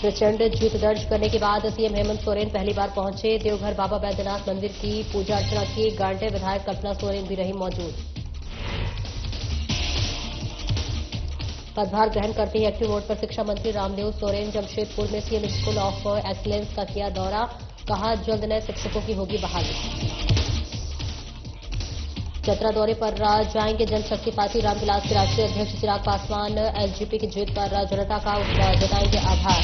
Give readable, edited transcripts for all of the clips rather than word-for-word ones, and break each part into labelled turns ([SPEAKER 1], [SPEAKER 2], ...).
[SPEAKER 1] प्रचंड जीत दर्ज करने के बाद सीएम हेमंत सोरेन पहली बार पहुंचे देवघर बाबा बैद्यनाथ मंदिर की पूजा अर्चना की। गांडे विधायक कल्पना सोरेन भी रही मौजूद। पदभार ग्रहण करते ही एक्टिव मोड पर शिक्षा मंत्री रामदेव सोरेन जमशेदपुर में सीएम स्कूल ऑफ एक्सीलेंस का किया दौरा। कहा, जल्द नए शिक्षकों की होगी बहाली। चतरा दौरे पर जाएंगे जनशक्ति पार्टी रामविलास के राष्ट्रीय अध्यक्ष चिराग पासवान। एलजेपी की जीत पर जनता का जताएंगे आभार।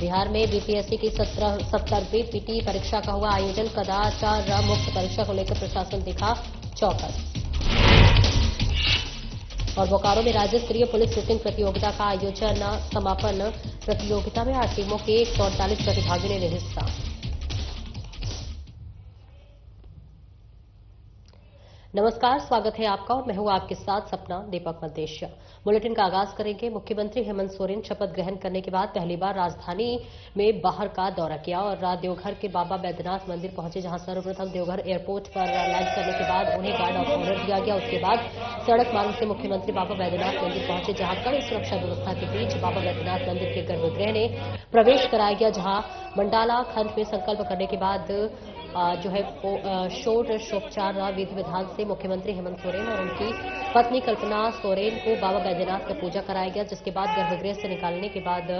[SPEAKER 1] बिहार में बीपीएससी की 70वीं पीटी परीक्षा का हुआ आयोजन। कदाचार मुक्त परीक्षा को लेकर प्रशासन दिखा चौकस। और बोकारो में राज्य स्तरीय पुलिस शूटिंग प्रतियोगिता का आयोजन। समापन प्रतियोगिता में 8 टीमों के 148 प्रतिभागियों ने हिस्सा। नमस्कार, स्वागत है आपका और मैं हूं आपके साथ सपना दीपक मल्लेशिया। बुलेटिन का आगाज करेंगे। मुख्यमंत्री हेमंत सोरेन शपथ ग्रहण करने के बाद पहली बार राजधानी में बाहर का दौरा किया और रात देवघर के बाबा बैद्यनाथ मंदिर पहुंचे, जहां सर्वप्रथम देवघर एयरपोर्ट पर लैंड करने के बाद उन्हें गार्ड ऑफ ऑनर दिया गया। उसके बाद सड़क मार्ग से मुख्यमंत्री बाबा बैद्यनाथ मंदिर पहुंचे, जहां कड़ी सुरक्षा व्यवस्था के बीच बाबा बैद्यनाथ मंदिर के गर्भगृह ने प्रवेश कराया गया, जहां मंडाला खंड में संकल्प करने के बाद षोडशोपचार विधि विधान से मुख्यमंत्री हेमंत सोरेन और उनकी पत्नी कल्पना सोरेन को बाबा बैद्यनाथ का पूजा कराया गया। जिसके बाद गर्भगृह से निकालने के बाद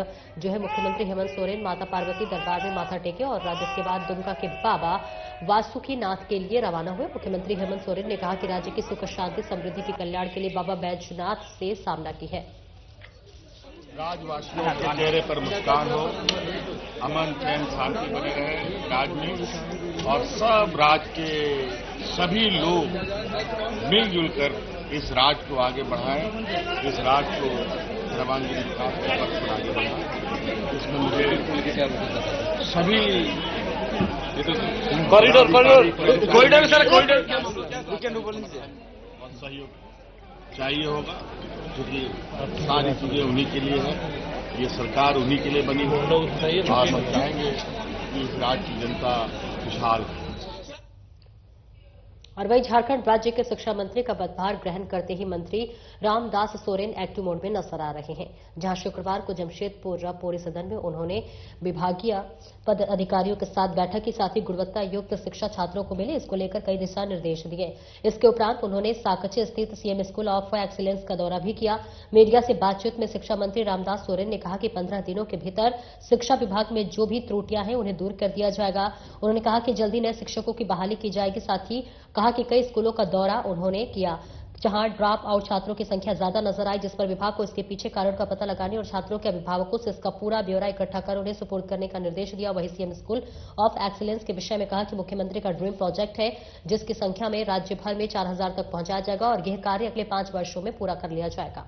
[SPEAKER 1] मुख्यमंत्री हेमंत सोरेन माता पार्वती दरबार में माथा टेके और जिसके बाद दुमका के बाबा वासुकीनाथ के लिए रवाना हुए। मुख्यमंत्री हेमंत सोरेन ने कहा कि राज्य की सुख शांति समृद्धि के कल्याण के लिए बाबा बैजनाथ से सामना की है।
[SPEAKER 2] राज्यवासियों के चेहरे पर मुस्कान हो, अमन चैन शांति बनी रहे राज्य में और सब राज्य के सभी लोग मिलजुल कर इस राज्य को आगे बढ़ाएं, इस राज्य को सर्वांगीण विकास के पथ पर आगे बढ़ाएं। इसमें मुझे सभी
[SPEAKER 3] कॉरिडोर सर कॉरिडोर
[SPEAKER 2] सहयोग चाहिए होगा, क्योंकि सारी चीजें उन्हीं के लिए है, ये सरकार उन्हीं के लिए बनी है और हम चाहेंगे कि इस राज्य की जनता खुशहाल है।
[SPEAKER 1] और वहीं झारखंड राज्य के शिक्षा मंत्री का पदभार ग्रहण करते ही मंत्री रामदास सोरेन एक्टिव मोड में नजर आ रहे हैं, जहां शुक्रवार को जमशेदपुर पूरे सदन में उन्होंने विभागीय पद अधिकारियों के साथ बैठक की, साथ ही गुणवत्ता युक्त शिक्षा छात्रों को मिले, इसको लेकर कई दिशा निर्देश दिए। इसके उपरांत उन्होंने साकचे स्थित सीएम स्कूल ऑफ एक्सीलेंस का दौरा भी किया। मीडिया से बातचीत में शिक्षा मंत्री रामदास सोरेन ने कहा कि 15 दिनों के भीतर शिक्षा विभाग में जो भी त्रुटियां हैं उन्हें दूर कर दिया जाएगा। उन्होंने कहा कि जल्दी नए शिक्षकों की बहाली की जाएगी। साथ ही कहा कि कई स्कूलों का दौरा उन्होंने किया जहां ड्रॉप आउट छात्रों की संख्या ज्यादा नजर आई, जिस पर विभाग को इसके पीछे कारण का पता लगाने और छात्रों के अभिभावकों से इसका पूरा ब्यौरा इकट्ठा कर उन्हें सुपुर्द करने का निर्देश दिया। वहीं सीएम स्कूल ऑफ एक्सीलेंस के विषय में कहा कि मुख्यमंत्री का ड्रीम प्रोजेक्ट है, जिसकी संख्या में राज्य भर में 4000 तक पहुंचाया जाएगा और यह कार्य अगले 5 वर्षों में पूरा कर लिया जाएगा।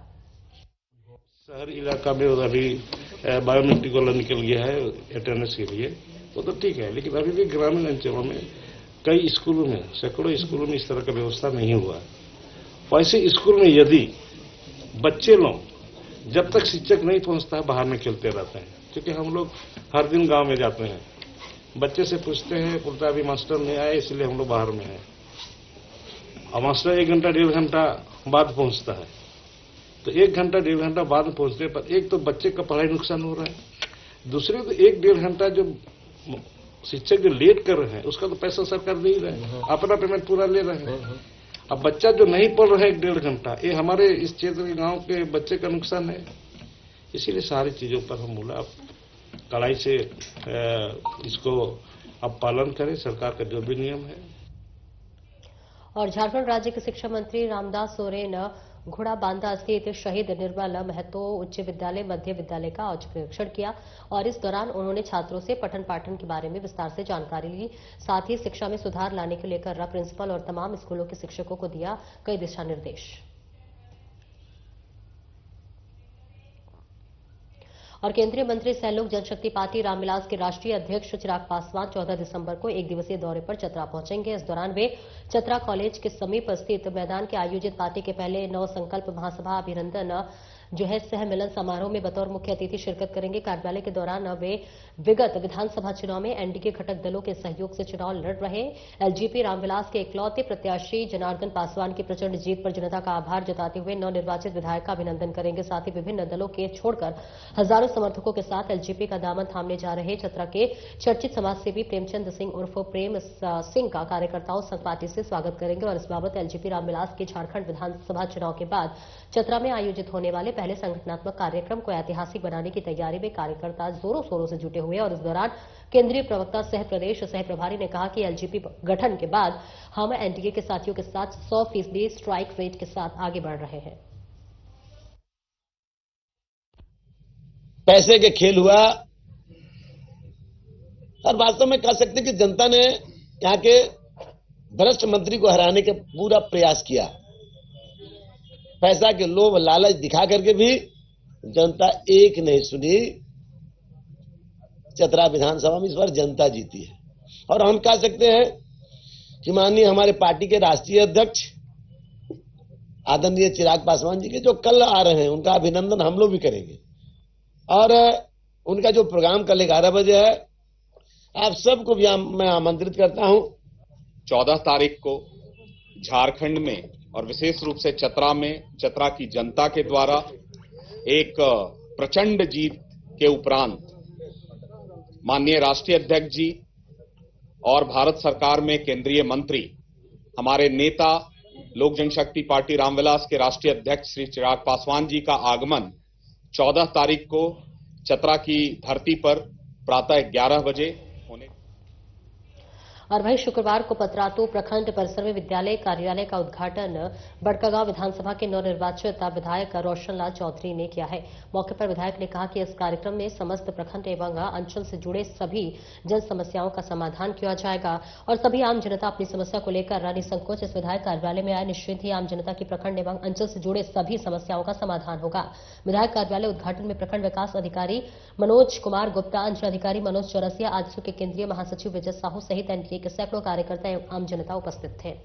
[SPEAKER 3] शहरी इलाका में अभी बायोमेट्रिक वाला निकल गया है अटेंडेंस के लिए, वो तो ठीक है, लेकिन अभी भी ग्रामीण अंचलों में कई स्कूलों में, सैकड़ों स्कूलों में इस तरह का व्यवस्था नहीं हुआ। वैसे स्कूल में यदि बच्चे लोग जब तक शिक्षक नहीं पहुंचता है बाहर में खेलते रहते हैं, क्योंकि हम लोग हर दिन गांव में जाते हैं, बच्चे से पूछते हैं, बोलता अभी मास्टर नहीं आए इसलिए हम लोग बाहर में हैं, और मास्टर 1 घंटा 1.5 घंटा बाद पहुंचता है। तो 1 घंटा 1.5 घंटा बाद पहुंचने पर एक तो बच्चे का पढ़ाई नुकसान हो रहा है, दूसरे तो 1-1.5 घंटा जो शिक्षक जो लेट कर रहे हैं उसका तो पैसा सरकार दे ही रहे हैं, अपना पेमेंट पूरा ले रहे हैं। अब बच्चा जो नहीं पढ़ रहा है 1-1.5 घंटा, ये हमारे इस क्षेत्र के गांव के बच्चे का नुकसान है। इसीलिए सारी चीजों पर हम बोला कड़ाई से इसको अब पालन करें, सरकार का जो भी नियम है।
[SPEAKER 1] और झारखंड राज्य के शिक्षा मंत्री रामदास सोरेन घोड़ाबांधा स्थित शहीद निर्मल महतो उच्च विद्यालय मध्य विद्यालय का औचक निरीक्षण किया और इस दौरान उन्होंने छात्रों से पठन पाठन के बारे में विस्तार से जानकारी ली। साथ ही शिक्षा में सुधार लाने को लेकर प्रिंसिपल और तमाम स्कूलों के शिक्षकों को दिया कई दिशा निर्देश। और केंद्रीय मंत्री सहलोक जनशक्ति पार्टी रामविलास के राष्ट्रीय अध्यक्ष चिराग पासवान 14 दिसंबर को 1 दिवसीय दौरे पर चतरा पहुंचेंगे। इस दौरान वे चतरा कॉलेज के समीप स्थित मैदान के आयोजित पार्टी के पहले नव संकल्प महासभा अभिनंदन जो है सह मिलन समारोह में बतौर मुख्य अतिथि शिरकत करेंगे। कार्यालय के दौरान वे विगत विधानसभा चुनाव में एनडीए घटक दलों के सहयोग से चुनाव लड़ रहे एलजेपी रामविलास के इकलौते प्रत्याशी जनार्दन पासवान की प्रचंड जीत पर जनता का आभार जताते हुए नवनिर्वाचित विधायक का अभिनंदन करेंगे। साथ ही विभिन्न दलों के छोड़कर हजारों समर्थकों के साथ एलजेपी का दामन थामने जा रहे चतरा के चर्चित समाजसेवी प्रेमचंद सिंह उर्फ प्रेम सिंह का कार्यकर्ताओं संघ पार्टी से स्वागत करेंगे और इस बाबत एलजेपी रामविलास के झारखंड विधानसभा चुनाव के बाद चतरा में आयोजित होने वाले पहले संगठनात्मक कार्यक्रम को ऐतिहासिक बनाने की तैयारी में कार्यकर्ता जोरों शोरों से जुटे हुए और इस दौरान केंद्रीय प्रवक्ता सह प्रदेश सह प्रभारी ने कहा कि एलजेपी गठन के बाद हम एनडीए के साथियों के साथ 100% स्ट्राइक रेट के साथ आगे बढ़ रहे हैं।
[SPEAKER 4] पैसे के खेल हुआ और वास्तव में कह सकते कि जनता ने यहाँ के भ्रष्ट मंत्री को हराने का पूरा प्रयास किया। पैसा के लोभ लालच दिखा करके भी जनता एक नहीं सुनी। चतरा विधानसभा में इस बार जनता जीती है और हम कह सकते हैं कि माननीय हमारे पार्टी के राष्ट्रीय अध्यक्ष आदरणीय चिराग पासवान जी के जो कल आ रहे हैं उनका अभिनंदन हम लोग भी करेंगे और उनका जो प्रोग्राम कल 11 बजे है आप सबको भी मैं आमंत्रित करता हूं।
[SPEAKER 5] 14 तारीख को झारखंड में और विशेष रूप से चतरा में चतरा की जनता के द्वारा एक प्रचंड जीत के उपरांत माननीय राष्ट्रीय अध्यक्ष जी और भारत सरकार में केंद्रीय मंत्री हमारे नेता लोक जनशक्ति पार्टी रामविलास के राष्ट्रीय अध्यक्ष श्री चिराग पासवान जी का आगमन 14 तारीख को चतरा की धरती पर प्रातः 11 बजे होने।
[SPEAKER 1] और वहीं शुक्रवार को पतरातू प्रखंड परिसर में विद्यालय कार्यालय का उद्घाटन बड़कागांव विधानसभा के नवनिर्वाचित विधायक रोशनलाल चौधरी ने किया है। मौके पर विधायक ने कहा कि इस कार्यक्रम में समस्त प्रखंड एवं अंचल से जुड़े सभी जन समस्याओं का समाधान किया जाएगा और सभी आम जनता अपनी समस्या को लेकर निसंकोच इस विधायक कार्यालय में आए। निश्चित ही आम जनता की प्रखंड एवं अंचल से जुड़े सभी समस्याओं का समाधान होगा। विधायक कार्यालय उद्घाटन में प्रखंड विकास अधिकारी मनोज कुमार गुप्ता, अंचल अधिकारी मनोज चौरसिया, आजसू के केंद्रीय महासचिव विजय साहू सहित एनडीए के सैकड़ों कार्यकर्ता एवं आम जनता उपस्थित थे।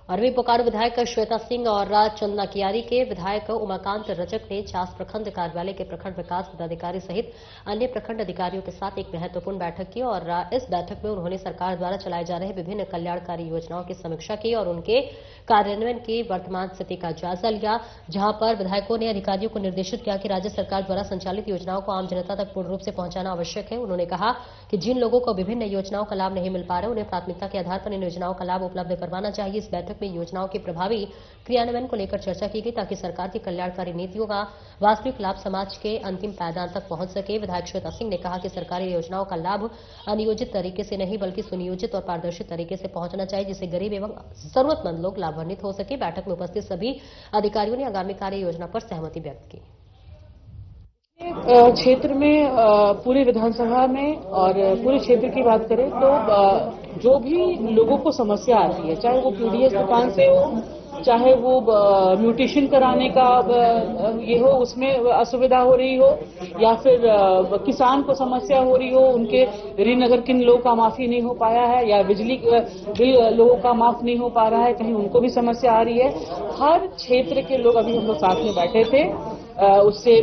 [SPEAKER 1] अरवी बोकारो विधायक श्वेता सिंह और चंदना कियारी के विधायक उमाकांत रजक ने चास प्रखंड कार्यालय के प्रखंड विकास पदाधिकारी सहित अन्य प्रखंड अधिकारियों के साथ एक महत्वपूर्ण बैठक की और इस बैठक में उन्होंने सरकार द्वारा चलाए जा रहे विभिन्न कल्याणकारी योजनाओं की समीक्षा की और उनके कार्यान्वयन की वर्तमान स्थिति का जायजा लिया, जहां पर विधायकों ने अधिकारियों को निर्देशित किया कि राज्य सरकार द्वारा संचालित योजनाओं को आम जनता तक पूर्ण रूप से पहुंचाना आवश्यक है। उन्होंने कहा कि जिन लोगों को विभिन्न योजनाओं का लाभ नहीं मिल पा रहा है उन्हें प्राथमिकता के आधार पर इन योजनाओं का लाभ उपलब्ध करवाना चाहिए। इस बैठक में योजनाओं के प्रभावी क्रियान्वयन को लेकर चर्चा की गई ताकि सरकार की कल्याणकारी नीतियों का वास्तविक लाभ समाज के अंतिम पायदान तक पहुंच सके। विधायक श्वेता सिंह ने कहा कि सरकारी योजनाओं का लाभ अनियोजित तरीके से नहीं बल्कि सुनियोजित और पारदर्शी तरीके से पहुंचना चाहिए जिससे गरीब एवं जरूरतमंद लोग लाभान्वित हो सके। बैठक में उपस्थित सभी अधिकारियों ने आगामी कार्य योजना पर सहमति व्यक्त की।
[SPEAKER 6] क्षेत्र में पूरे विधानसभा में और पूरे क्षेत्र की बात करें तो जो भी लोगों को समस्या आती है, चाहे वो पीडीएस दुकान से हो, चाहे वो म्यूटेशन कराने का ये हो उसमें असुविधा हो रही हो, या फिर किसान को समस्या हो रही हो, उनके ऋण अगर किन लोगों का माफी नहीं हो पाया है या बिजली बिल लोगों का माफ नहीं हो पा रहा है, कहीं उनको भी समस्या आ रही है। हर क्षेत्र के लोग अभी हम लोग साथ में बैठे थे, उससे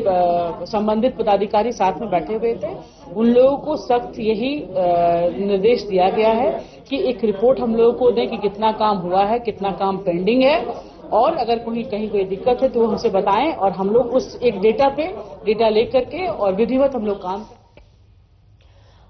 [SPEAKER 6] संबंधित पदाधिकारी साथ में बैठे हुए थे। उन लोगों को सख्त यही निर्देश दिया गया है कि एक रिपोर्ट हम लोगों को दें कि कितना काम हुआ है, कितना काम पेंडिंग है और अगर कहीं कोई दिक्कत है तो वो हमसे बताएं और हम लोग उस एक डेटा लेकर के और विधिवत हम लोग काम।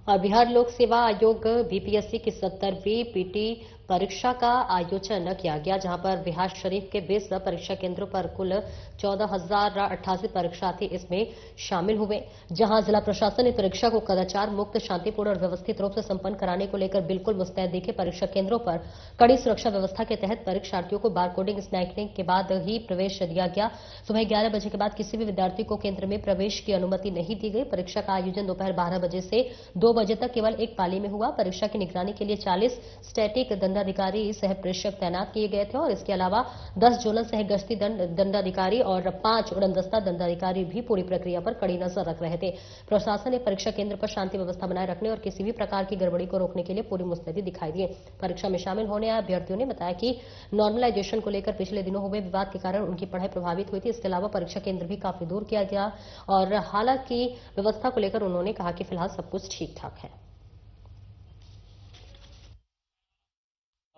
[SPEAKER 1] और बिहार लोक सेवा आयोग बीपीएससी की 70वीं पीटी परीक्षा का आयोजन किया गया, जहां पर बिहार शरीफ के 20 परीक्षा केंद्रों पर कुल 14,088 परीक्षार्थी इसमें शामिल हुए, जहां जिला प्रशासन इस परीक्षा को कदाचार मुक्त, शांतिपूर्ण और व्यवस्थित रूप से संपन्न कराने को लेकर बिल्कुल मुस्तैद दिखे। परीक्षा केंद्रों पर कड़ी सुरक्षा व्यवस्था के तहत परीक्षार्थियों को बारकोडिंग स्कैनिंग के बाद ही प्रवेश दिया गया। सुबह 11 बजे के बाद किसी भी विद्यार्थी को केंद्र में प्रवेश की अनुमति नहीं दी गई। परीक्षा का आयोजन दोपहर 12 बजे से 2 बजे तक केवल एक पाली में हुआ। परीक्षा की निगरानी के लिए 40 स्टैटिक दंडाधिकारी सह प्रेक्षक तैनात किए गए थे और इसके अलावा 10 जोनल सह गश्ती दंडाधिकारी और 5 उड़नदस्ता दंडाधिकारी भी पूरी प्रक्रिया पर कड़ी नजर रख रहे थे। प्रशासन ने परीक्षा केंद्र पर शांति व्यवस्था बनाए रखने और किसी भी प्रकार की गड़बड़ी को रोकने के लिए पूरी मुस्तैदी दिखाई दी। परीक्षा में शामिल होने आए अभ्यर्थियों ने बताया कि नॉर्मलाइजेशन को लेकर पिछले दिनों हुए विवाद के कारण उनकी पढ़ाई प्रभावित हुई थी। इसके अलावा परीक्षा केंद्र भी काफी दूर किया गया और हालांकि व्यवस्था को लेकर उन्होंने कहा कि फिलहाल सब कुछ ठीक ठाक है।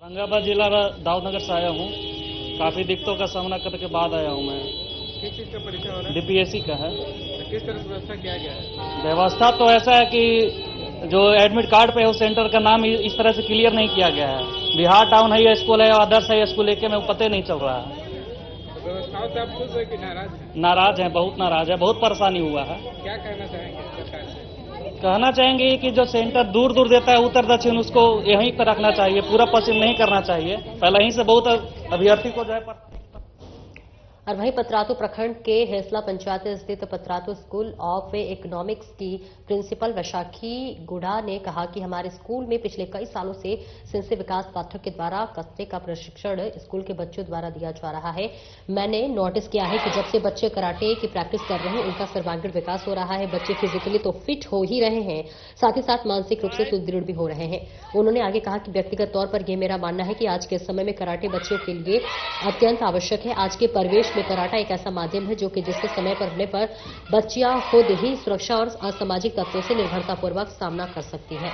[SPEAKER 7] औरंगाबाद जिला दाऊदनगर से आया हूँ। काफी दिक्कतों का सामना करने के बाद आया हूँ मैं।
[SPEAKER 8] किस चीज का परीक्षा हो रहा है?
[SPEAKER 7] डीपीएससी का है।
[SPEAKER 8] तो किस तरह से व्यवस्था किया गया है?
[SPEAKER 7] व्यवस्था तो ऐसा है कि जो एडमिट कार्ड पे है उस सेंटर का नाम इस तरह से क्लियर नहीं किया गया है। बिहार टाउन हाई स्कूल है, आदर्श हाई स्कूल है, मैं पता नहीं चल रहा है।
[SPEAKER 8] तो व्यवस्थाओं से आप खुश है कि नाराज हैं?
[SPEAKER 7] नाराज है, बहुत नाराज है, बहुत परेशानी हुआ है।
[SPEAKER 8] क्या कहना चाहेंगे सरकार से?
[SPEAKER 7] कहना चाहेंगे कि जो सेंटर दूर दूर देता है उत्तर दक्षिण, उसको यहीं पर रखना चाहिए, पूरा पश्चिम नहीं करना चाहिए। पहले यहीं से बहुत अभ्यर्थी को जो है।
[SPEAKER 1] और वहीं पतरातू प्रखंड के हेसला पंचायत स्थित पतरातू स्कूल ऑफ इकोनॉमिक्स की प्रिंसिपल वैशाखी गुड़ा ने कहा कि हमारे स्कूल में पिछले कई सालों से सिंसे विकास पाठक के द्वारा कस्बे का प्रशिक्षण स्कूल के बच्चों द्वारा दिया जा रहा है। मैंने नोटिस किया है कि जब से बच्चे कराटे की प्रैक्टिस कर रहे हैं उनका सर्वांगीण विकास हो रहा है। बच्चे फिजिकली तो फिट हो ही रहे हैं, साथ ही साथ मानसिक रूप से सुदृढ़ भी हो रहे हैं। उन्होंने आगे कहा कि व्यक्तिगत तौर पर यह मेरा मानना है कि आज के समय में कराटे बच्चों के लिए अत्यंत आवश्यक है। आज के परिवेश में कराटा एक ऐसा माध्यम है जो कि जिसके समय पर होने पर बच्चियां खुद ही सुरक्षा और असामाजिक तत्वों से निर्भरतापूर्वक सामना कर सकती हैं।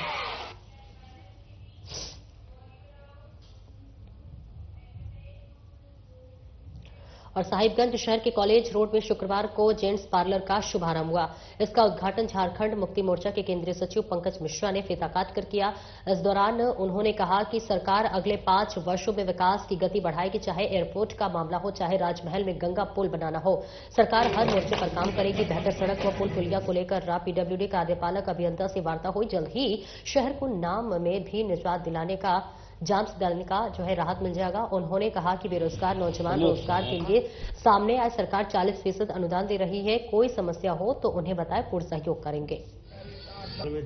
[SPEAKER 1] और साहिबगंज शहर के कॉलेज रोड में शुक्रवार को जेंट्स पार्लर का शुभारंभ हुआ। इसका उद्घाटन झारखंड मुक्ति मोर्चा के केंद्रीय सचिव पंकज मिश्रा ने फीता काट कर किया। इस दौरान उन्होंने कहा कि सरकार अगले 5 वर्षों में विकास की गति बढ़ाएगी, चाहे एयरपोर्ट का मामला हो, चाहे राजमहल में गंगा पुल बनाना हो। सरकार हर मोर्चे पर काम करेगी। बेहतर सड़क व पुल पुलिया को लेकर पीडब्ल्यूडी कार्यपालक अभियंता से वार्ता हुई। जल्द ही शहर को नाम में भी निजात दिलाने का जाम से डालने का जो है राहत मिल जाएगा। उन्होंने कहा कि बेरोजगार नौजवान रोजगार के लिए सामने आए। सरकार 40% अनुदान दे रही है। कोई समस्या हो तो उन्हें बताएं, पूर्ण सहयोग करेंगे।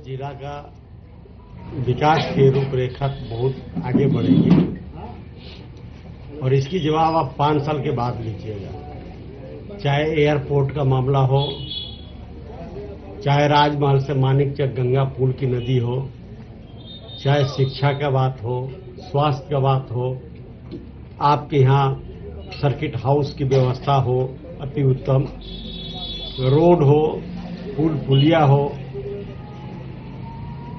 [SPEAKER 9] जिला का विकास की रूपरेखा बहुत आगे बढ़ेगी और इसकी जवाब आप 5 साल के बाद लीजिएगा। चाहे एयरपोर्ट का मामला हो, चाहे राजमहल से मानिकचक गंगा पुल की नदी हो, चाहे शिक्षा का बात हो, स्वास्थ्य का बात हो, आपके यहाँ सर्किट हाउस की व्यवस्था हो, अति उत्तम रोड हो, पुल पुलिया हो,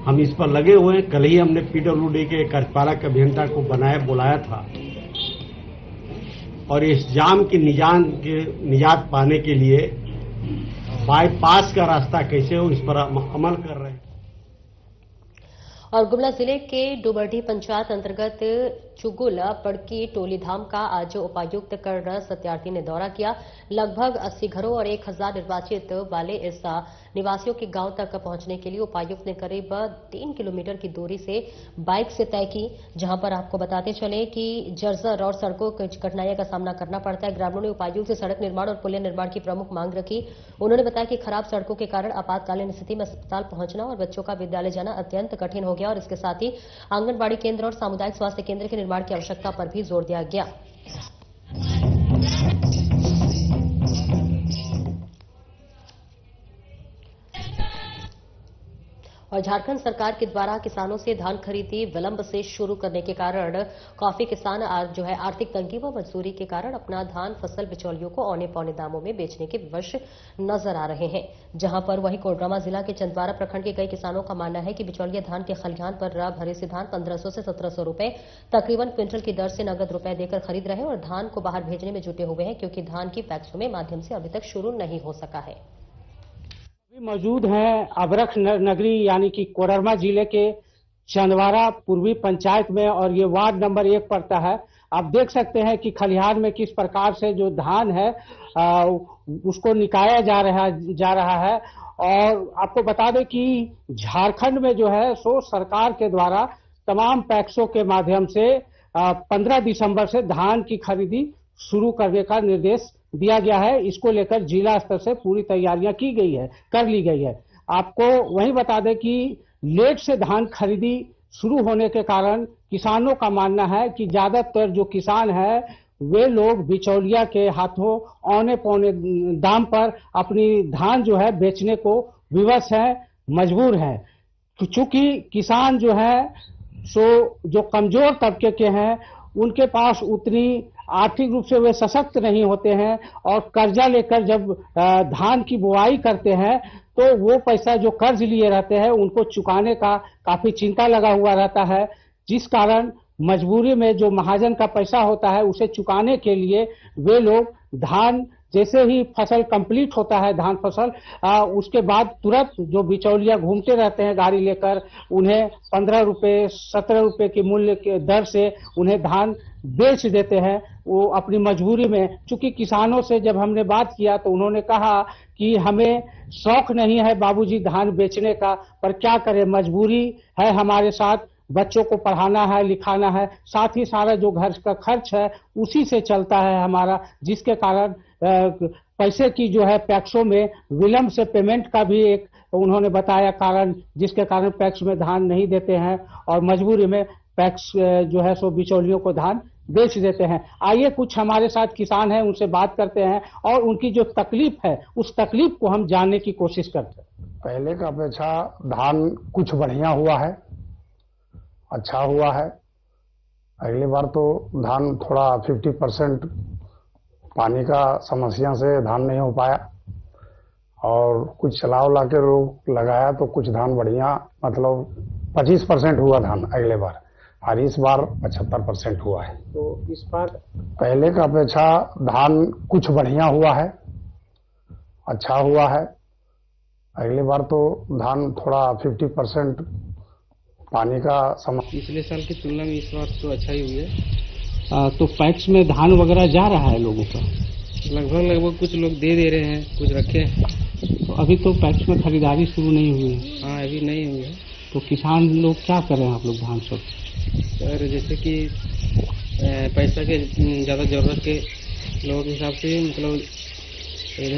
[SPEAKER 9] हम इस पर लगे हुए हैं। कल ही हमने पीडब्ल्यूडी के कार्यपालक अभियंता को बुलाया था और इस जाम की निजात पाने के लिए बाईपास का रास्ता कैसे हो, इस पर अमल कर रहे हैं।
[SPEAKER 1] और गुमला जिले के डुबरडी पंचायत अंतर्गत चुगुल पड़की टोली धाम का आज उपायुक्त कर्ण सत्यार्थी ने दौरा किया। लगभग 80 घरों और 1000 निर्वाचित वाले इस निवासियों के गांव तक पहुंचने के लिए उपायुक्त ने करीब 3 किलोमीटर की दूरी से बाइक से तय की, जहां पर आपको बताते चले कि जर्जर और सड़कों की कठिनाइयों का सामना करना पड़ता है। ग्रामीणों ने उपायुक्त से सड़क निर्माण और पुलिया निर्माण की प्रमुख मांग रखी। उन्होंने बताया कि खराब सड़कों के कारण आपातकालीन स्थिति में अस्पताल पहुंचना और बच्चों का विद्यालय जाना अत्यंत कठिन हो गया और इसके साथ ही आंगनबाड़ी केंद्र और सामुदायिक स्वास्थ्य केंद्र के निर्माण की आवश्यकता पर भी जोर दिया गया। और झारखंड सरकार के द्वारा किसानों से धान खरीदी विलंब से शुरू करने के कारण काफी किसान जो है आर्थिक तंगी व मजदूरी के कारण अपना धान फसल बिचौलियों को औने पौने दामों में बेचने के विवश नजर आ रहे हैं। जहां पर वहीं कोडरमा जिला के चंदवारा प्रखंड के कई किसानों का मानना है कि बिचौलिया धान के खलिहान पर भरे से धान 1500 से 1700 रुपए तकरीबन क्विंटल की दर से नगद रुपए देकर खरीद रहे हैं और धान को बाहर भेजने में जुटे हुए हैं, क्योंकि धान की पैक्सों में माध्यम से अभी तक शुरू नहीं हो सका है।
[SPEAKER 10] मौजूद हैं अबरख नगरी यानी कि कोडरमा जिले के चंदवारा पूर्वी पंचायत में और ये वार्ड नंबर 1 पड़ता है। आप देख सकते हैं कि खलिहान में किस प्रकार से जो धान है उसको निकाया जा रहा है। और आपको बता दें कि झारखंड में जो है सो सरकार के द्वारा तमाम पैक्सों के माध्यम से 15 दिसंबर से धान की खरीदी शुरू करने का निर्देश दिया गया है। इसको लेकर जिला स्तर से पूरी तैयारियां कर ली गई है। आपको वही बता दें कि लेट से धान खरीदी शुरू होने के कारण किसानों का मानना है कि ज्यादातर जो किसान है वे लोग बिचौलिया के हाथों औने पौने दाम पर अपनी धान जो है बेचने को विवश है, मजबूर है। चूंकि किसान जो है सो जो कमजोर तबके के हैं उनके पास उतनी आर्थिक रूप से वे सशक्त नहीं होते हैं और कर्जा लेकर जब धान की बुआई करते हैं तो वो पैसा जो कर्ज लिए रहते हैं उनको चुकाने का काफी चिंता लगा हुआ रहता है, जिस कारण मजबूरी में जो महाजन का पैसा होता है उसे चुकाने के लिए वे लोग धान जैसे ही फसल कंप्लीट होता है धान फसल उसके बाद तुरंत जो बिचौलिया घूमते रहते हैं गाड़ी लेकर उन्हें 15 रुपए 17 रुपए की मूल्य के दर से उन्हें धान बेच देते हैं। वो अपनी मजबूरी में, चूंकि किसानों से जब हमने बात किया तो उन्होंने कहा कि हमें शौक नहीं है बाबूजी धान बेचने का, पर क्या करें मजबूरी है हमारे साथ, बच्चों को पढ़ाना है लिखाना है, साथ ही सारा जो घर का खर्च है उसी से चलता है हमारा, जिसके कारण पैसे की जो है पैक्सों में विलंब से पेमेंट का भी एक उन्होंने बताया कारण, जिसके कारण पैक्स में धान नहीं देते हैं और मजबूरी में पैक्स जो है सो बिचौलियों को धान बेच देते हैं। आइए कुछ हमारे साथ किसान हैं उनसे बात करते हैं और उनकी जो तकलीफ है उस तकलीफ को हम जानने की कोशिश करते हैं।
[SPEAKER 11] पहले का अपेक्षा धान कुछ बढ़िया हुआ है, अच्छा हुआ है। अगली बार तो धान थोड़ा 50% पानी का समस्या से धान नहीं हो पाया और कुछ चला उला के रोग लगाया तो कुछ धान बढ़िया, मतलब 25% हुआ धान अगले बार, और इस बार 75% हुआ है।
[SPEAKER 10] तो इस बार
[SPEAKER 11] पहले का अपेक्षा धान कुछ बढ़िया हुआ है, अच्छा हुआ है। अगली बार तो धान थोड़ा 50% पानी का समस्या,
[SPEAKER 8] पिछले साल की तुलना में इस बार तो अच्छा ही हुई है।
[SPEAKER 10] तो पैक्स में धान वगैरह जा रहा है लोगों का?
[SPEAKER 8] लगभग कुछ लोग दे रहे हैं, कुछ रखे हैं।
[SPEAKER 10] तो अभी तो पैक्स में खरीदारी शुरू नहीं हुई है?
[SPEAKER 8] हाँ, अभी नहीं हुई है।
[SPEAKER 10] तो किसान लोग क्या करें आप लोग धान सब?
[SPEAKER 8] सर जैसे कि पैसा के ज़्यादा जरूरत के लोगों के हिसाब से मतलब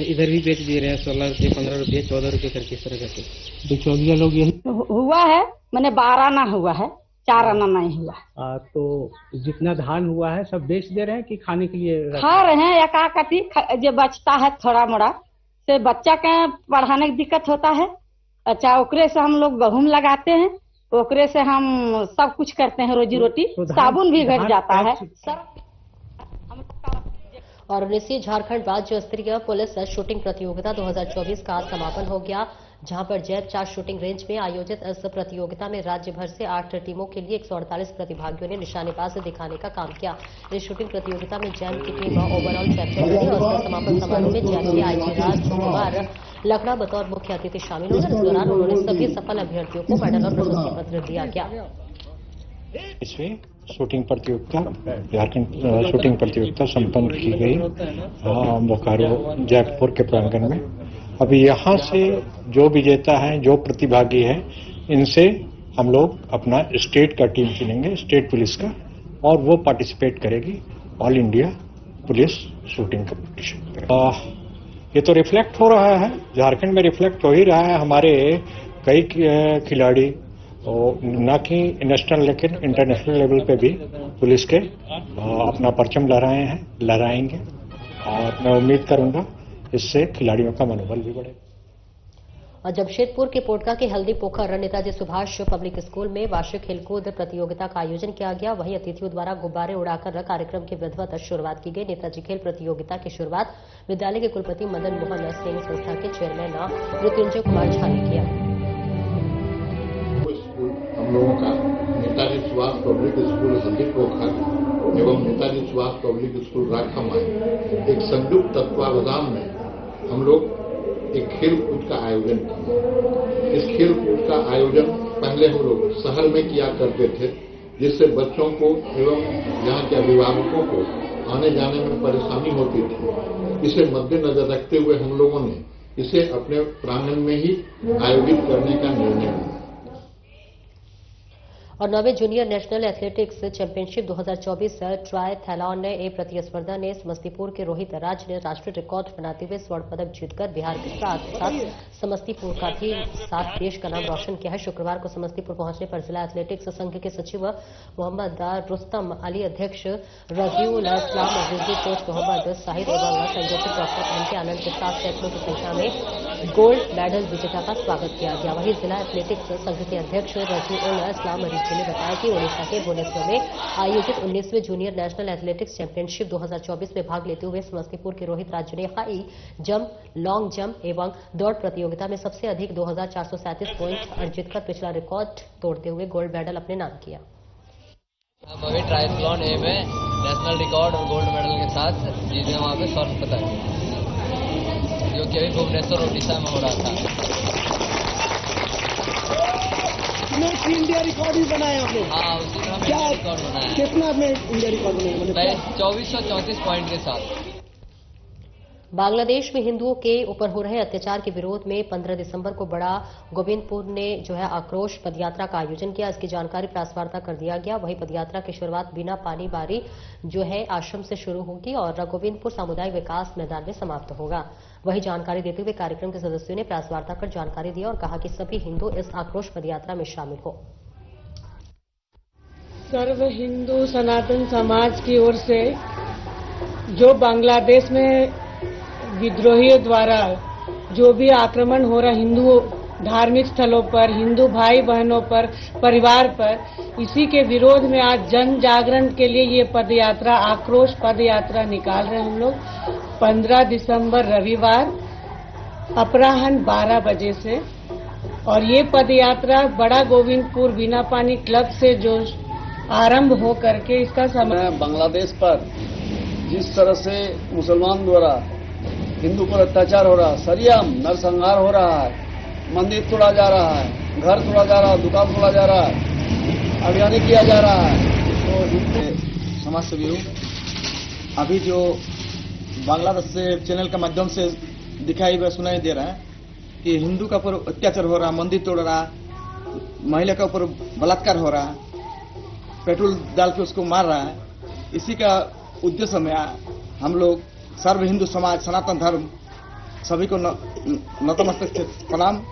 [SPEAKER 8] इधर भी बेच दे रहे हैं 16 रुपये 15 रुपये 14 रुपये करके इस तरह करके।
[SPEAKER 10] बिचौलिया लोग यही
[SPEAKER 12] हुआ है, मैंने 12 आना हुआ है, 4 आना नहीं हुआ।
[SPEAKER 10] तो जितना धान हुआ है सब बेच दे रहे हैं कि खाने के लिए
[SPEAKER 12] खा रहे हैं? एकाकटी जो बचता है थोड़ा मोड़ा से बच्चा के पढ़ाने की दिक्कत होता है। अच्छा, ओकरे से हम लोग गहूम लगाते हैं, ओकरे से हम सब कुछ करते हैं, रोजी रोटी। तो साबुन भी घट जाता है सर।
[SPEAKER 1] और 19वीं झारखंड राज्य स्तरीय पुलिस शूटिंग प्रतियोगिता 2024 का समापन हो गया, जहां पर जैप 4 शूटिंग रेंज में आयोजित इस प्रतियोगिता में राज्य भर से 8 टीमों के लिए 148 प्रतिभागियों ने निशानेबाजी दिखाने का काम किया। इस शूटिंग प्रतियोगिता में जैप की टीम ओवरऑल चैंपियन बनी और इसके समापन समारोह में जैप के आईजी राजकुमार लकड़ा बतौर मुख्य अतिथि शामिल हुए। इस दौरान उन्होंने सभी सफल अभ्यर्थियों को मेडल और प्रशस्ति पत्र दिया गया।
[SPEAKER 13] इसमें शूटिंग प्रतियोगिता झारखंड शूटिंग प्रतियोगिता संपन्न की गई बोकारो जयपुर के प्रांगण में। अभी यहाँ से जो विजेता हैं, जो प्रतिभागी हैं, इनसे हम लोग अपना स्टेट का टीम चुनेंगे, स्टेट पुलिस का, और वो पार्टिसिपेट करेगी all India police shooting competition. ये तो रिफ्लेक्ट हो रहा है, झारखंड में रिफ्लेक्ट हो ही रहा है। हमारे कई खिलाड़ी न कि नेशनल लेकिन इंटरनेशनल लेवल पे भी पुलिस के अपना परचम लहराए हैं, लहराएंगे, और मैं उम्मीद करूंगा इससे खिलाड़ियों का मनोबल भी बढ़ेगा।
[SPEAKER 1] और जमशेदपुर के पोटका के हल्दी पोखर नेताजी सुभाष पब्लिक स्कूल में वार्षिक खेलकूद प्रतियोगिता का आयोजन किया गया। वहीं अतिथियों द्वारा गुब्बारे उड़ाकर कार्यक्रम की विधिवत शुरुआत की गई। नेताजी खेल प्रतियोगिता की शुरुआत विद्यालय के कुलपति मदन मोहन सिंह संस्था के चेयरमैन मृत्युंजय कुमार झा ने किया।
[SPEAKER 2] हम लोगों का नेताजी सुभाष पब्लिक स्कूल हल्दी पोखर एवं नेताजी सुभाष पब्लिक स्कूल राखामाई एक संयुक्त तत्वावधान में हम लोग एक खेल कूद का आयोजन किया। इस खेल कूद का आयोजन पहले हम लोग शहर में किया करते थे, जिससे बच्चों को एवं यहाँ के अभिभावकों को आने जाने में परेशानी होती थी। इसे मद्देनजर रखते हुए हम लोगों ने इसे अपने प्रांगण में ही आयोजित करने का निर्णय लिया।
[SPEAKER 1] और 9वें junior national athletics championship 2024 triathlon ने ए प्रतिस्पर्धा ने समस्तीपुर के रोहित राज ने राष्ट्रीय रिकॉर्ड बनाते हुए स्वर्ण पदक जीतकर बिहार के साथ समस्तीपुर का भी साथ देश का नाम रोशन किया है। शुक्रवार को समस्तीपुर पहुंचने पर जिला एथलेटिक्स संघ के सचिव मोहम्मद रुस्तम अली, अध्यक्ष रजीउल इस्लाम, बिजली कोच मोहम्मद साहिद एवं संयोजक डॉक्टर एम के आनंद के साथ सैकड़ों की संख्या में गोल्ड मेडल विजेता का स्वागत किया गया। वहीं जिला एथलेटिक्स संघ के अध्यक्ष रजीउल इस्लाम ने बताया कि ओडिशा के भुवनेश्वर में आयोजित 19वें जूनियर नेशनल एथलेटिक्स चैंपियनशिप 2024 में भाग लेते हुए समस्तीपुर के रोहित राज्य ने हाई जंप, लॉन्ग जंप एवं दौड़ प्रतियोगिता में सबसे अधिक 2437 पॉइंट अर्जित कर पिछला रिकॉर्ड तोड़ते हुए गोल्ड मेडल अपने नाम किया।
[SPEAKER 14] हम अभी ट्रायथलॉन ए में नेशनल रिकॉर्ड और गोल्ड मेडल के साथ जीते वहाँ पे स्वर्ण पदक, जो कि अभी भुवनेश्वर ओडिशा में हो रहा था।
[SPEAKER 15] इंडिया रिकॉर्ड भी बनाया आपने?
[SPEAKER 14] हाँ, उसी में
[SPEAKER 15] क्या
[SPEAKER 14] रिकॉर्ड बनाया।
[SPEAKER 15] कितना आपने इंडिया रिकॉर्ड बनाया?
[SPEAKER 14] 2434 पॉइंट के साथ।
[SPEAKER 1] बांग्लादेश में हिंदुओं के ऊपर हो रहे अत्याचार के विरोध में 15 दिसंबर को बड़ा गोविंदपुर ने आक्रोश पदयात्रा का आयोजन किया। इसकी जानकारी प्रेस वार्ता कर दिया गया। वहीं पदयात्रा की शुरुआत बिना पानी बारी आश्रम से शुरू होगी और गोविंदपुर सामुदायिक विकास मैदान में समाप्त होगा। वही जानकारी देते हुए कार्यक्रम के सदस्यों ने प्रेस वार्ता कर जानकारी दी और कहा कि सभी हिंदू इस आक्रोश पदयात्रा में शामिल हो।
[SPEAKER 10] सर्व हिंदू सनातन समाज की ओर से जो बांग्लादेश में विद्रोहियों द्वारा जो भी आक्रमण हो रहा हिंदू धार्मिक स्थलों पर, हिंदू भाई बहनों पर, परिवार पर, इसी के विरोध में आज जन जागरण के लिए ये पदयात्रा, आक्रोश पदयात्रा निकाल रहे हैं हम लोग 15 दिसंबर रविवार अपराह्न 12 बजे से। और ये पदयात्रा बड़ा गोविंदपुर बिना पानी क्लब से जो आरंभ हो करके इसका समय
[SPEAKER 16] बांग्लादेश पर जिस तरह से मुसलमान द्वारा हिंदू पर अत्याचार हो रहा, सरियाम नरसंहार हो रहा है, मंदिर तोड़ा जा रहा है, घर तोड़ा जा रहा है, दुकान तोड़ा जा रहा है, अभियान किया जा रहा है। तो हिंदू समाज सेवी अभी जो बांग्लादेश से चैनल के माध्यम से दिखाई व सुनाई दे रहा है कि हिंदू का ऊपर अत्याचार हो रहा, मंदिर तोड़ रहा, महिला का ऊपर बलात्कार हो रहा, पेट्रोल डाल के उसको मार रहा है। इसी का उद्देश्य में हम लोग सर्व हिंदू समाज, सनातन धर्म सभी को नतमस्तक से प्रणाम।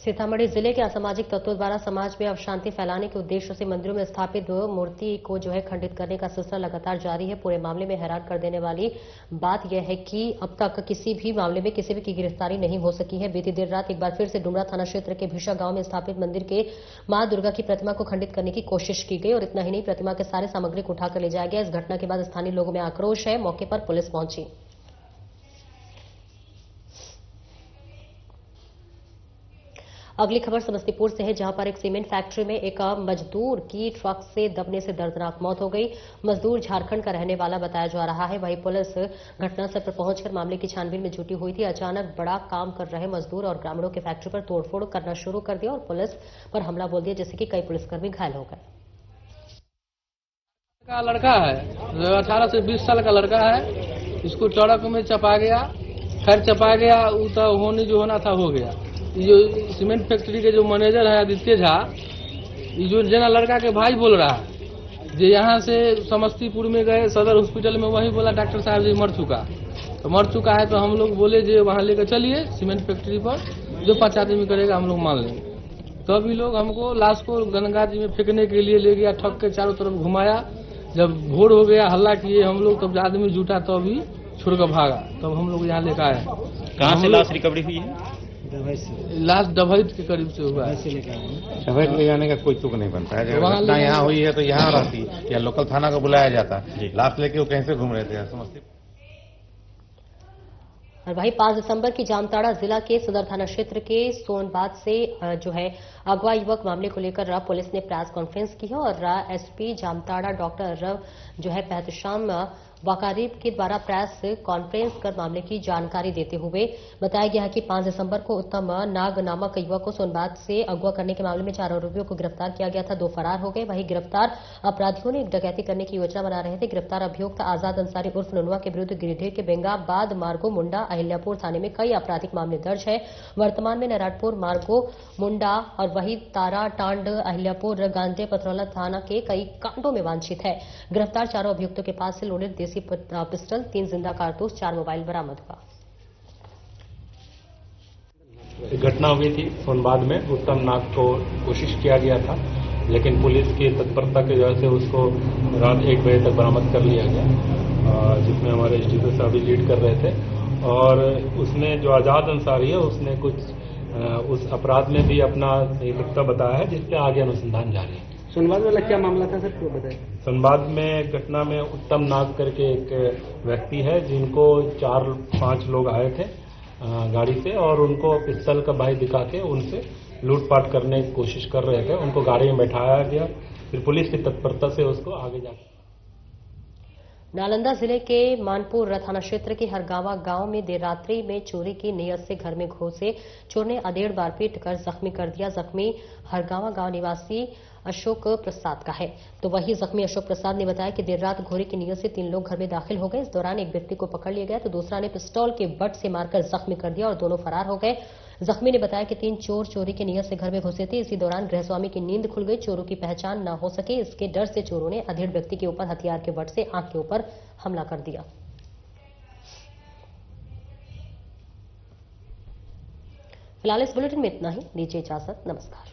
[SPEAKER 1] सीतामढ़ी जिले के असामाजिक तत्वों द्वारा समाज में अशांति फैलाने के उद्देश्य से मंदिरों में स्थापित मूर्ति को खंडित करने का सिलसिला लगातार जारी है। पूरे मामले में हैरान कर देने वाली बात यह है कि अब तक किसी भी मामले में किसी भी की गिरफ्तारी नहीं हो सकी है। बीती देर रात एक बार फिर से डुमरा थाना क्षेत्र के भिषा गांव में स्थापित मंदिर के मां दुर्गा की प्रतिमा को खंडित करने की कोशिश की गई और इतना ही नहीं, प्रतिमा के सारे सामग्री को उठाकर ले जाया गया। इस घटना के बाद स्थानीय लोगों में आक्रोश है। मौके पर पुलिस पहुंची। अगली खबर समस्तीपुर से है, जहां पर एक सीमेंट फैक्ट्री में एक मजदूर की ट्रक से दबने से दर्दनाक मौत हो गई। मजदूर झारखंड का रहने वाला बताया जा रहा है। वहीं पुलिस घटनास्थल पर पहुंचकर मामले की छानबीन में जुटी हुई थी। अचानक बड़ा काम कर रहे मजदूर और ग्रामीणों की फैक्ट्री पर तोड़फोड़ करना शुरू कर दिया और पुलिस पर हमला बोल दिया, जिससे कि कई पुलिसकर्मी घायल हो गए।
[SPEAKER 17] लड़का है 18 से 20 साल का लड़का है। इसको सड़क में चपा गया, खैर चपा गया, तो होने जो होना था हो गया। जो सीमेंट फैक्ट्री के जो मैनेजर है आदित्य झा, जो जना लड़का के भाई बोल रहा है जो यहाँ से समस्तीपुर में गए सदर हॉस्पिटल में, वही बोला डॉक्टर साहब जी मर चुका है। तो हम लोग बोले जो वहाँ लेकर चलिए सीमेंट फैक्ट्री पर, जो 5 आदमी करेगा हम लोग मान लेंगे। तो अभी लोग हमको लाश को गंगा जी में फेंकने के लिए ले गया, ठग के चारों तरफ घुमाया। जब भोर हो गया हल्ला किए हम लोग, तब आदमी जुटा तो अभी छोड़ कर भागा। तब हम लोग यहाँ लेकर आए।
[SPEAKER 18] कहाँ से लाश रिकवरी हुई है?
[SPEAKER 17] लाश डभैत के करीब से हुआ है।
[SPEAKER 18] डभैत ले जाने का कोई तुक नहीं बनता है। घटना यहाँ हुई है तो यहाँ रहती या लोकल थाना को बुलाया जाता। लाश लेके वो कहीं से घूम रहे थे समस्तीपुर।
[SPEAKER 1] और वहीं 5 दिसंबर की जामताड़ा जिला के सदर थाना क्षेत्र के सोनबाद से अगवा युवक मामले को लेकर पुलिस ने प्रेस कॉन्फ्रेंस की है और एसपी जामताड़ा डॉक्टर पहतशाम वाकारीब के द्वारा प्रेस कॉन्फ्रेंस कर मामले की जानकारी देते हुए बताया गया है कि 5 दिसंबर को उत्तम नाग नामक युवक को सोनबाग से अगवा करने के मामले में 4 आरोपियों को गिरफ्तार किया गया था। 2 फरार हो गए। वहीं गिरफ्तार अपराधियों ने एक डकैती करने की योजना बना रहे थे। गिरफ्तार अभियुक्त आजाद अंसारी उर्फ नुनवा के विरुद्ध गिरिडीह के बेंगाबाद मार्गो मुंडा अहिल्यापुर थाने में कई आपराधिक मामले दर्ज है। वर्तमान में नरायणपुर मार्गो मुंडा और वही तारा टांड अहिल्यापुर गांधी पथरौला थाना के कई कांडों में वांछित है। गिरफ्तार चारों अभियुक्तों के पास से लोडेड देसी पिस्टल, 3 जिंदा कारतूस, 4 मोबाइल बरामद हुआ।
[SPEAKER 19] घटना हुई थी सोनबाग में। उत्तम नाग को कोशिश किया गया था, लेकिन पुलिस की तत्परता की वजह से उसको रात 1 बजे तक बरामद कर लिया गया, जिसमें हमारे एसडीपीओ साहब भी लीड कर रहे थे। और उसने जो आजाद अंसारी है उसने कुछ उस अपराध में भी अपना नैतिकता बताया है, जिससे आगे अनुसंधान जारी है।
[SPEAKER 15] सोनबाग वाला क्या मामला था सर, क्यों बताएं?
[SPEAKER 19] सोनबाग में घटना में उत्तम नाग करके एक व्यक्ति है, जिनको 4-5 लोग आए थे गाड़ी से और उनको पिस्टल का भाई दिखा के उनसे लूटपाट करने की कोशिश कर रहे थे। उनको गाड़ी में बैठाया गया, फिर पुलिस की तत्परता से उसको आगे जाकर।
[SPEAKER 1] नालंदा जिले के मानपुर थाना क्षेत्र के हरगावा गांव में देर रात्रि में चोरी की नीयत से घर में घुसे चोर ने अधेड़ बार पीटकर जख्मी कर दिया। जख्मी हरगावा गांव निवासी अशोक प्रसाद का है। तो वही जख्मी अशोक प्रसाद ने बताया कि देर रात घोरी की नीयत से 3 लोग घर में दाखिल हो गए। इस दौरान एक व्यक्ति को पकड़ लिया गया तो दूसरा ने पिस्तौल के बट से मारकर जख्मी कर दिया और दोनों फरार हो गए। जख्मी ने बताया कि 3 चोर चोरी की नीयत से घर में घुसे थे। इसी दौरान गृहस्वामी की नींद खुल गई। चोरों की पहचान न हो सके, इसके डर से चोरों ने अधेड़ व्यक्ति के ऊपर हथियार के बट से आंख के ऊपर हमला कर दिया। फिलहाल इस बुलेटिन में इतना ही। दीजिए इजाजत। नमस्कार।